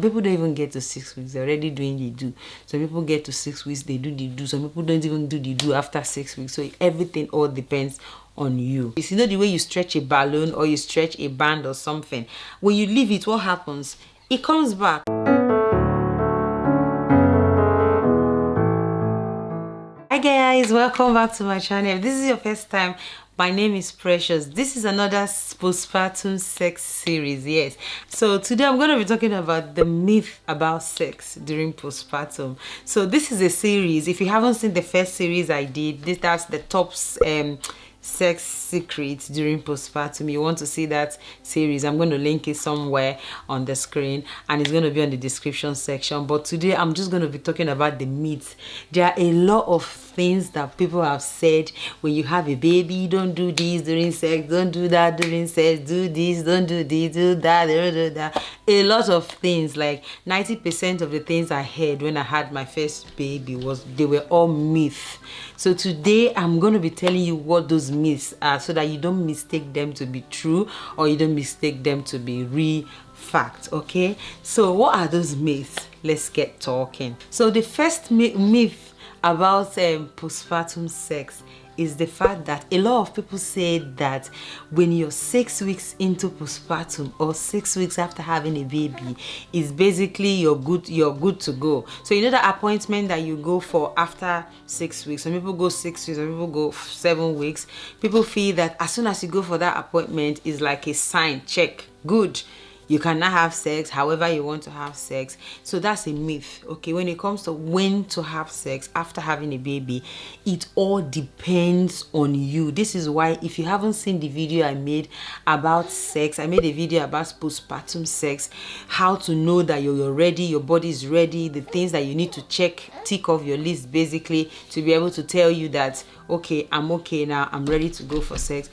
People don't even get to 6 weeks, they're already doing the do. Some people get to 6 weeks, they do the do. Some people don't even do the do after 6 weeks. So everything all depends on you. You know the way you stretch a balloon or you stretch a band or something, when you leave it, what happens? It comes back. Hi guys, welcome back to my channel. If this is your first time, my name is Precious. This is another postpartum sex series. Yes, so today I'm going to be talking about the myth about sex during postpartum. So this is a series. If you haven't seen the first series I did, that's the top sex secrets during postpartum. You want to see that series, I'm going to link it somewhere on the screen and it's going to be on the description section. But today I'm just going to be talking about the myths. There are a lot of things that people have said. When you have a baby, don't do this during sex, don't do that during sex, do this, don't do this, do that, do that. A lot of things, like 90% of the things I heard when I had my first baby they were all myths. So today I'm going to be telling you what those myths are, so that you don't mistake them to be true or you don't mistake them to be real fact. Okay, so what are those myths? Let's get talking. So the first myth about postpartum sex is the fact that a lot of people say that when you're 6 weeks into postpartum or 6 weeks after having a baby, is basically you're good to go. So you know the appointment that you go for after 6 weeks. Some people go 6 weeks, some people go 7 weeks. People feel that as soon as you go for that appointment is like a sign, check, good. You cannot have sex however you want to have sex. So that's a myth. Okay, when it comes to when to have sex after having a baby, it all depends on you. This is why if you haven't seen the video I made about sex, I made a video about postpartum sex, how to know that you're ready, your body is ready, the things that you need to tick off your list basically to be able to tell you that okay, I'm okay now, I'm ready to go for sex.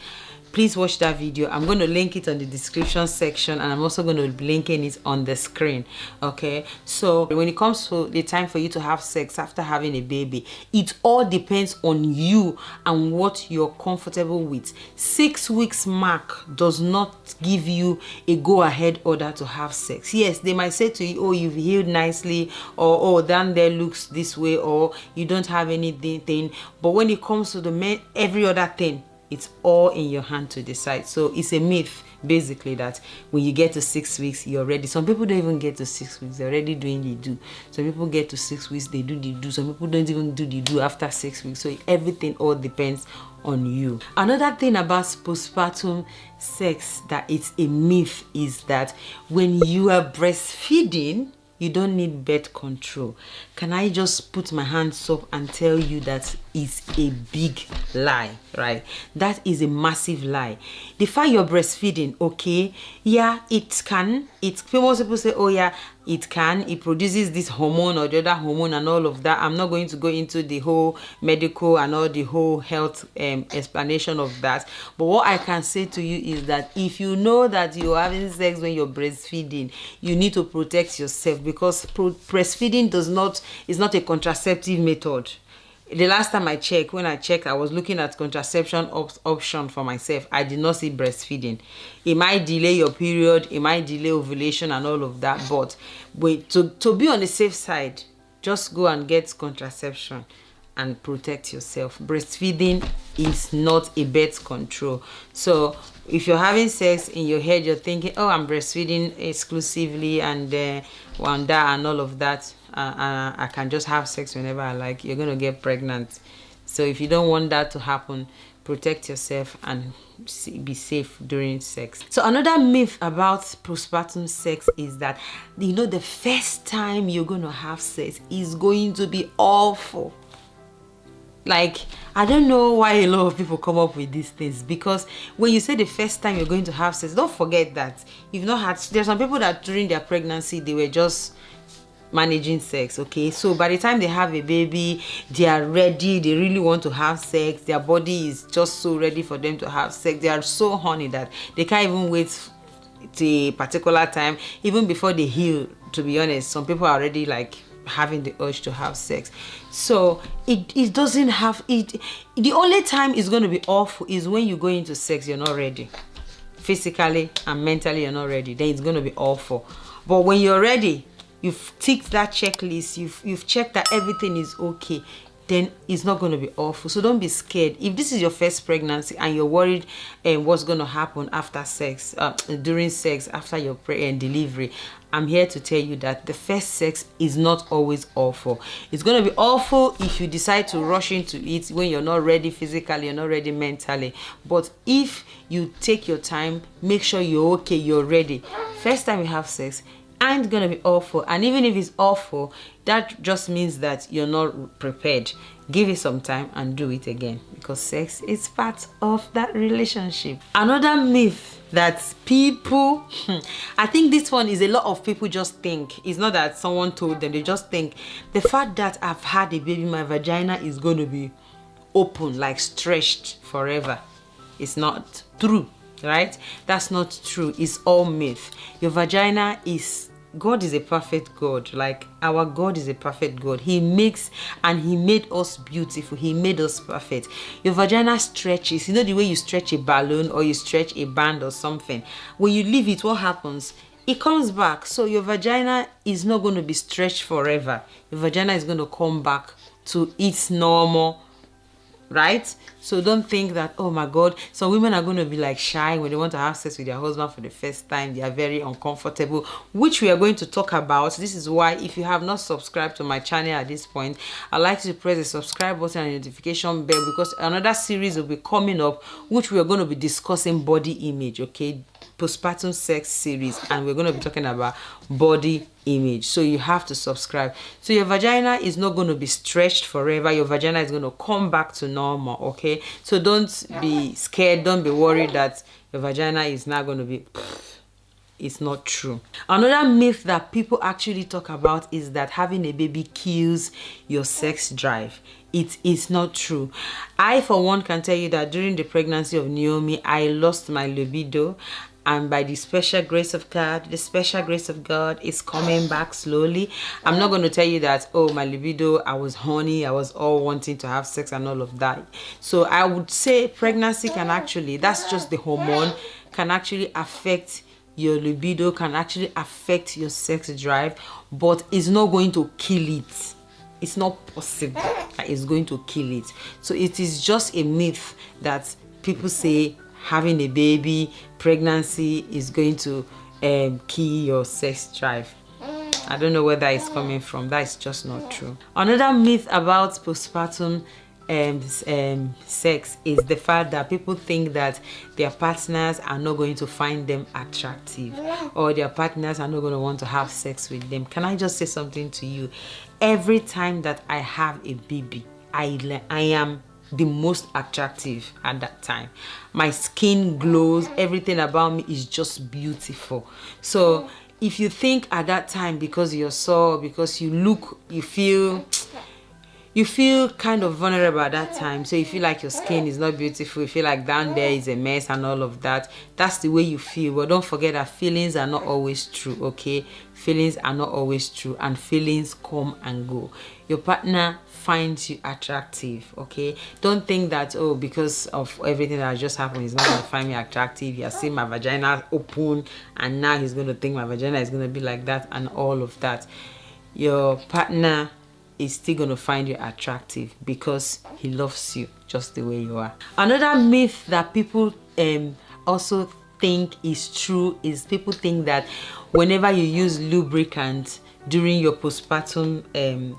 Please watch that video. I'm going to link it on the description section and I'm also going to be linking it on the screen. Okay, so when it comes to the time for you to have sex after having a baby, it all depends on you and what you're comfortable with. 6 weeks mark does not give you a go-ahead order to have sex. Yes, they might say to you, oh, you've healed nicely, or oh, down there looks this way, or you don't have anything. But when it comes to every other thing, it's all in your hand to decide. So it's a myth basically that when you get to 6 weeks you're ready. Some people don't even get to 6 weeks, they're already doing the do. Some people get to 6 weeks, they do the do. Some people don't even do the do after 6 weeks. So everything all depends on you. Another thing about postpartum sex that it's a myth is that when you are breastfeeding, you don't need birth control. Can I just put my hands up and tell you that is a big lie, right? That is a massive lie. The fact you're breastfeeding, okay, yeah, it can. Most people say, oh yeah, it produces this hormone or the other hormone and all of that. I'm not going to go into the whole medical and all the whole health explanation of that. But what I can say to you is that if you know that you're having sex when you're breastfeeding, you need to protect yourself, because breastfeeding is not a contraceptive method. The last time I checked, I was looking at contraception option for myself. I did not see breastfeeding. It might delay your period, it might delay ovulation and all of that. But wait, to be on the safe side, just go and get contraception and protect yourself. Breastfeeding is not a birth control. So if you're having sex, in your head you're thinking, oh, I'm breastfeeding exclusively and and all of that, I can just have sex whenever I like, you're gonna get pregnant. So if you don't want that to happen, protect yourself and be safe during sex. So another myth about postpartum sex is that, you know, the first time you're gonna have sex is going to be awful. Like, I don't know why a lot of people come up with these things, because when you say the first time you're going to have sex, don't forget that you've not had, there's some people that during their pregnancy they were just managing sex. Okay, so by the time they have a baby, they are ready, they really want to have sex, their body is just so ready for them to have sex, they are so horny that they can't even wait to a particular time, even before they heal. To be honest, some people are already like having the urge to have sex. So it doesn't have it. The only time it's going to be awful is when you go into sex, you're not ready physically and mentally, you're not ready, then it's going to be awful. But when you're ready, you've ticked that checklist, you've checked that everything is okay, then it's not going to be awful. So don't be scared. If this is your first pregnancy and you're worried what's going to happen after sex, during sex, after your delivery, I'm here to tell you that the first sex is not always awful. It's going to be awful if you decide to rush into it when you're not ready physically, you're not ready mentally. But if you take your time, make sure you're okay, you're ready. First time you have sex ain't gonna be awful, and even if it's awful, that just means that you're not prepared. Give it some time and do it again, because sex is part of that relationship. Another myth that people I think this one is a lot of people just think, it's not that someone told them, they just think the fact that I've had a baby, my vagina is going to be open, like stretched forever. It's not true, right? That's not true. It's all myth. Your vagina is, God is a perfect God. Like, our God is a perfect God. He makes, and he made us beautiful. He made us perfect. Your vagina stretches. You know the way you stretch a balloon or you stretch a band or something. When you leave it, what happens? It comes back. So your vagina is not going to be stretched forever. Your vagina is going to come back to its normal, right? So don't think that, oh my God, some women are going to be like shy when they want to have sex with their husband for the first time. They are very uncomfortable, which we are going to talk about. This is why, if you have not subscribed to my channel at this point, I'd like you to press the subscribe button and notification bell, because another series will be coming up, which we are going to be discussing body image, okay? Postpartum sex series, and we're going to be talking about body image. So you have to subscribe. So your vagina is not going to be stretched forever. Your vagina is going to come back to normal, okay? So don't be scared, don't be worried that your vagina is not going to be it's not true. Another myth that people actually talk about is that having a baby kills your sex drive. It is not true. I, for one, can tell you that during the pregnancy of Naomi, I lost my libido, and by the special grace of God, the special grace of God is coming back slowly. I'm not going to tell you that, oh, my libido, I was horny, I was all wanting to have sex and all of that. So I would say pregnancy can actually, that's just the hormone, can actually affect your libido, can actually affect your sex drive, but it's not going to kill it. It's not possible that it's going to kill it. So it is just a myth that people say having a baby, pregnancy is going to kill your sex drive. I don't know where that is coming from. That is just not true. Another myth about postpartum sex is the fact that people think that their partners are not going to find them attractive, or their partners are not going to want to have sex with them. Can I just say something to you? Every time that I have a baby, I am the most attractive at that time. My skin glows, everything about me is just beautiful. So if you think at that time, because you're sore, because you look, you feel kind of vulnerable at that time, so you feel like your skin is not beautiful, you feel like down there is a mess and all of that, that's the way you feel. But don't forget that feelings are not always true, okay? Feelings are not always true, and feelings come and go. Your partner finds you attractive, okay? Don't think that, oh, because of everything that just happened, he's not going to find me attractive. He has seen my vagina open and now he's going to think my vagina is going to be like that and all of that. Your partner is still going to find you attractive because he loves you just the way you are. Another myth that people also think is true is people think that whenever you use lubricant during your postpartum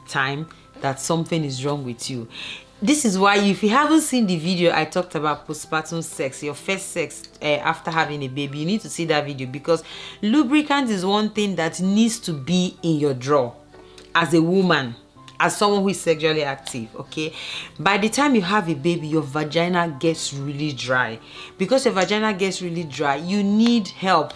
time, that something is wrong with you. This is why, if you haven't seen the video I talked about postpartum sex, your first sex after having a baby, you need to see that video, because lubricant is one thing that needs to be in your drawer as a woman, as someone who is sexually active, okay? By the time you have a baby, your vagina gets really dry. Because your vagina gets really dry, you need help.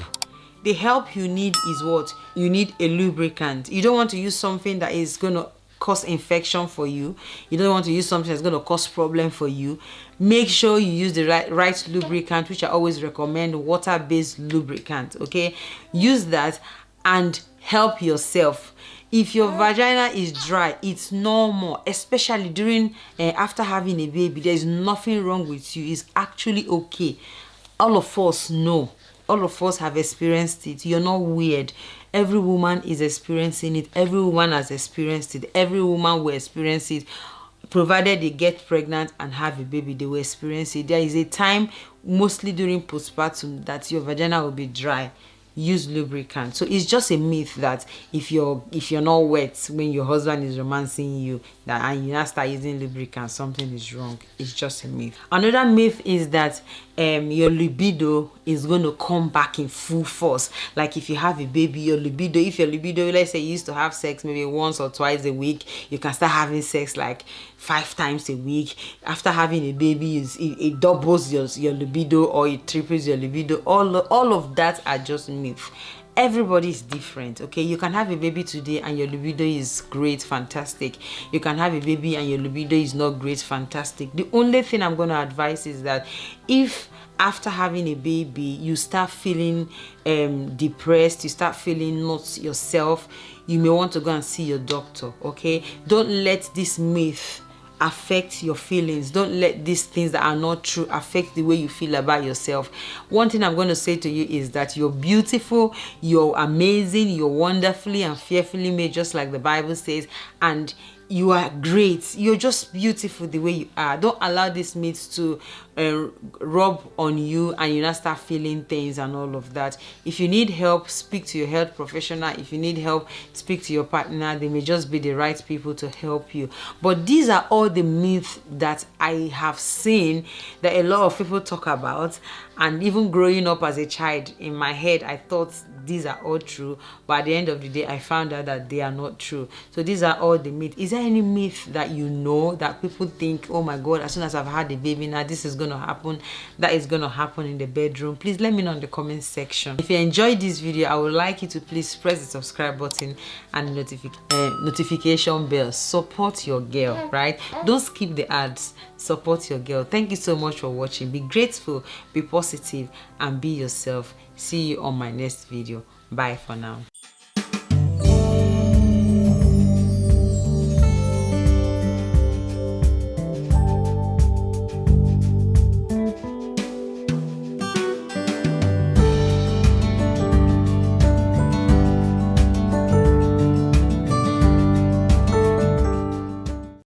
The help you need is what? You need a lubricant. You don't want to use something that is going to cause infection for you. You don't want to use something that's going to cause problem for you. Make sure you use the right lubricant, which I always recommend, water-based lubricant, okay? Use that and help yourself. If your vagina is dry, it's normal, especially during after having a baby. There is nothing wrong with you. It's actually okay. All of us know. All of us have experienced it. You're not weird. Every woman is experiencing it. Every woman has experienced it. Every woman will experience it, provided they get pregnant and have a baby. They will experience it. There is a time, mostly during postpartum, that your vagina will be dry. Use lubricant. So it's just a myth that if you're not wet when your husband is romancing you, that and you now start using lubricant, something is wrong. It's just a myth. Another myth is that your libido is going to come back in full force. Like if you have a baby, if your libido, let's say you used to have sex maybe once or twice a week, you can start having sex like 5 times a week. After having a baby, it doubles your libido, or it triples your libido. All of that are just myths. Everybody is different, okay? You can have a baby today and your libido is great, fantastic. You can have a baby and your libido is not great, fantastic. The only thing I'm going to advise is that if after having a baby you start feeling depressed, you start feeling not yourself, you may want to go and see your doctor, okay? Don't let this myth affect your feelings. Don't let these things that are not true affect the way you feel about yourself. One thing I'm going to say to you is that you're beautiful, you're amazing, you're wonderfully and fearfully made, just like the Bible says, and you are great. You're just beautiful the way you are. Don't allow these myths to rub on you and you not start feeling things and all of that. If you need help, speak to your health professional. If you need help, speak to your partner. They may just be the right people to help you. But these are all the myths that I have seen that a lot of people talk about. And even growing up as a child, in my head, I thought these are all true, but at the end of the day I found out that they are not true. So these are all the myths. Is there any myth that you know that people think, oh my god, as soon as I've had a baby now this is going to happen, that is going to happen in the bedroom? Please let me know in the comment section. If you enjoyed this video, I would like you to please press the subscribe button and notification bell. Support your girl, right? Don't skip the ads. Support your girl. Thank you so much for watching. Be grateful, be positive, and be yourself. See you on my next video. Bye for now.